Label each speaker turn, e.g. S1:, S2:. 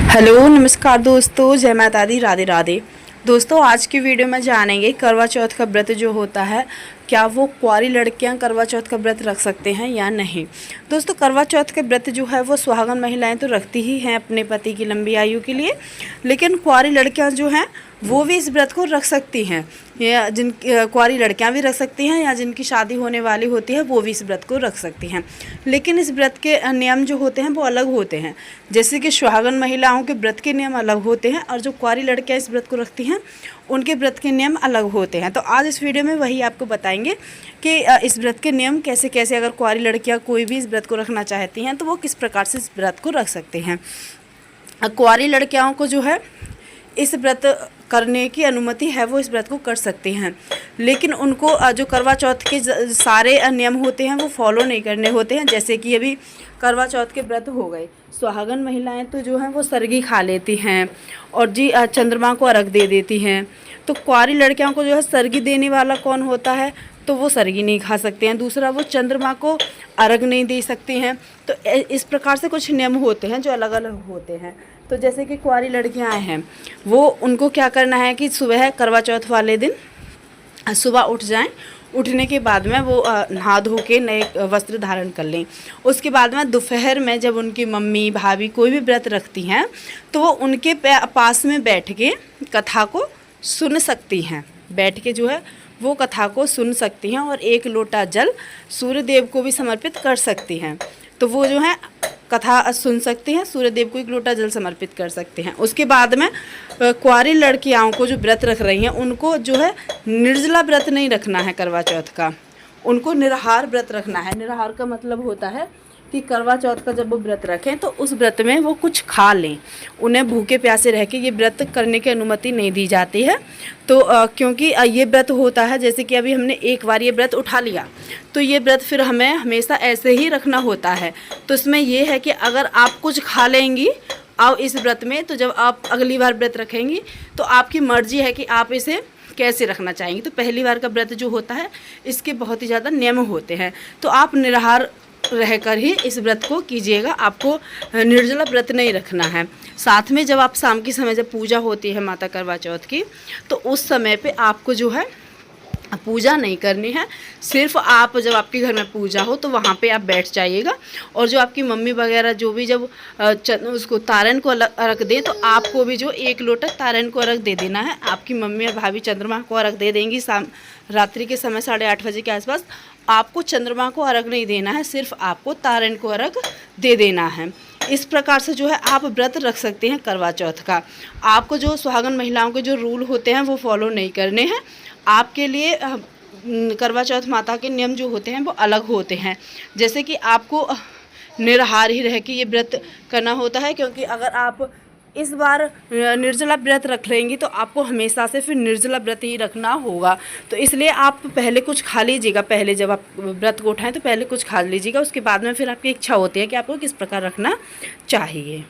S1: Hello नमस्कार दोस्तों, जय माता दी, राधे राधे। दोस्तों आज की वीडियो में जानेंगे करवा चौथ का व्रत जो होता है, क्या वो कुंवारी लड़कियां करवा चौथ का व्रत रख सकते हैं या नहीं। दोस्तों करवा चौथ का व्रत जो है वो सुहागन महिलाएं तो रखती ही हैं अपने पति की लंबी आयु के लिए, लेकिन कुंवारी लड़कियां जो हैं वो भी इस व्रत को रख सकती हैं, या जिन कुंवारी लड़कियां भी रख सकती हैं या जिनकी शादी होने वाली होती है वो भी इस व्रत को रख सकती हैं। लेकिन इस व्रत के नियम जो होते हैं वो अलग होते हैं। जैसे कि सुहागन महिलाओं के व्रत के नियम अलग होते हैं और जो कुंवारी लड़कियां इस व्रत को रखती हैं उनके व्रत के नियम अलग होते हैं। तो आज इस वीडियो में वही आपको बताएंगे कि इस व्रत के नियम कैसे कैसे, अगर कुंवारी लड़कियां कोई भी इस व्रत को रखना चाहती हैं तो वो किस प्रकार से इस व्रत को रख सकते हैं। कुंवारी लड़कियों को जो है इस व्रत करने की अनुमति है, वो इस व्रत को कर सकती हैं, लेकिन उनको जो करवा चौथ के सारे नियम होते हैं वो फॉलो नहीं करने होते हैं। जैसे कि अभी करवा चौथ के व्रत हो गए, सुहागन महिलाएं तो जो हैं वो सरगी खा लेती हैं और जी चंद्रमा को अर्घ दे देती हैं। तो कुंवारी लड़कियों को जो है सरगी देने वाला कौन होता है, तो वो सरगी नहीं खा सकते हैं। दूसरा, वो चंद्रमा को अर्घ नहीं दे सकती हैं। तो इस प्रकार से कुछ नियम होते हैं जो अलग अलग होते हैं। तो जैसे कि कुंवारी लड़कियां हैं वो उनको क्या करना है कि सुबह करवा चौथ वाले दिन सुबह उठ जाएं, उठने के बाद में वो नहा धो के नए वस्त्र धारण कर लें। उसके बाद में दोपहर में जब उनकी मम्मी भाभी कोई भी व्रत रखती हैं तो वो उनके पास में बैठ के कथा को सुन सकती हैं, बैठ के जो है वो कथा को सुन सकती हैं और एक लोटा जल सूर्य देव को भी समर्पित कर सकती हैं। तो वो जो है कथा सुन सकती हैं, सूर्य देव को एक लोटा जल समर्पित कर सकते हैं। उसके बाद में कुंवारी लड़कियों को जो व्रत रख रही हैं उनको जो है निर्जला व्रत नहीं रखना है करवा चौथ का, उनको निराहार व्रत रखना है। निराहार का मतलब होता है कि करवा चौथ का जब वो व्रत रखें तो उस व्रत में वो कुछ खा लें, उन्हें भूखे प्यासे रह के ये व्रत करने की अनुमति नहीं दी जाती है। तो क्योंकि ये व्रत होता है, जैसे कि अभी हमने एक बार ये व्रत उठा लिया तो ये व्रत फिर हमें हमेशा ऐसे ही रखना होता है। तो इसमें ये है कि अगर आप कुछ खा लेंगी और इस व्रत में, तो जब आप अगली बार व्रत रखेंगी तो आपकी मर्जी है कि आप इसे कैसे रखना चाहेंगी। तो पहली बार का व्रत जो होता है इसके बहुत ही ज़्यादा नियम होते हैं। तो आप निराहार रहकर ही इस व्रत को कीजिएगा, आपको निर्जला व्रत नहीं रखना है। साथ में जब आप शाम के समय जब पूजा होती है माता करवा चौथ की, तो उस समय पे आपको जो है पूजा नहीं करनी है। सिर्फ आप जब आपके घर में पूजा हो तो वहाँ पे आप बैठ जाइएगा और जो आपकी मम्मी वगैरह जो भी जब उसको तारन को अर्घ दें तो आपको भी जो एक लोटा तारन को अर्घ दे देना है। आपकी मम्मी और भाभी चंद्रमा को अर्घ दे देंगी शाम रात्रि के समय 8:30 बजे के आसपास। आपको चंद्रमा को अर्घ नहीं देना है, सिर्फ आपको तारन को अर्घ दे देना है। इस प्रकार से जो है आप व्रत रख सकते हैं करवा चौथ का। आपको जो सुहागन महिलाओं के जो रूल होते हैं वो फॉलो नहीं करने हैं। आपके लिए करवा चौथ माता के नियम जो होते हैं वो अलग होते हैं। जैसे कि आपको निराहार ही रह के ये व्रत करना होता है, क्योंकि अगर आप इस बार निर्जला व्रत रख लेंगी तो आपको हमेशा से फिर निर्जला व्रत ही रखना होगा। तो इसलिए आप पहले कुछ खा लीजिएगा, पहले जब आप व्रत को उठाएं तो पहले कुछ खा लीजिएगा। उसके बाद में फिर आपकी इच्छा होती है कि आपको किस प्रकार रखना चाहिए।